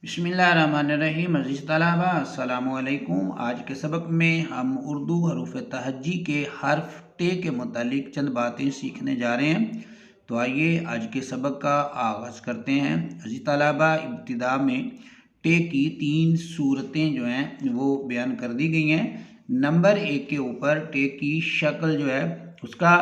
बिस्मिल्लाहिर्रहमानिर्रहीम। अज़ीज़ तलबा अस्सलामु अलैकुम। आज के सबक में हम उर्दू हरूफ तहज्जी के हर्फ टे के मुतालिक चंद बातें सीखने जा रहे हैं। तो आइए आज के सबक का आगाज़ करते हैं। अज़ीज़ तलबा, इब्तिदा में टे की 3 सूरतें जो हैं वो बयान कर दी गई हैं। नंबर 1 के ऊपर टे की शक्ल जो है उसका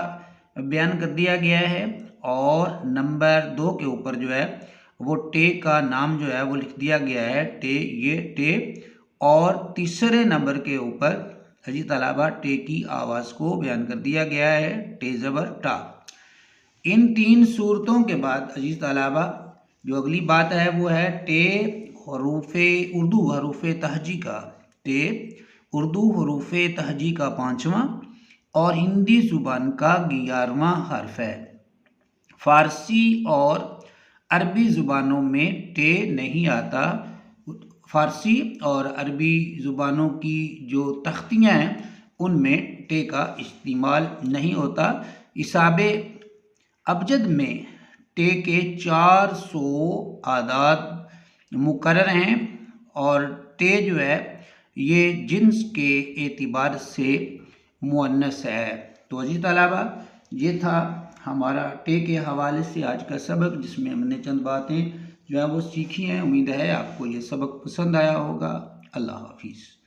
बयान कर दिया गया है, और नंबर 2 के ऊपर जो है वो टे का नाम जो है वो लिख दिया गया है, टे, ये टे। और तीसरे नंबर के ऊपर अजीज तलाबा टे की आवाज़ को बयान कर दिया गया है, टे ज़बर टा। इन 3 सूरतों के बाद अजीज तलाबा जो अगली बात है वो है टे उर्दू हरूफ तहजी का, टे उर्दू हरूफ तहजी का 5वां और हिंदी ज़ुबान का 11वां हर्फ है। फ़ारसी और अरबी ज़ुबानों में टे नहीं आता। फ़ारसी और अरबी ज़ुबानों की जो तख्तियाँ हैं उनमें टे का इस्तेमाल नहीं होता। हिसाबे अबजद में टे के 400 आदाद मुकर्रर हैं, और टे जो है ये जिन्स के एतबार से मुअन्नस है। तो अजीज़ तलबा, ये था हमारा टे के हवाले से आज का सबक, जिसमें हमने चंद बातें जो है वो सीखी हैं। उम्मीद है आपको ये सबक पसंद आया होगा। अल्लाह हाफिज़।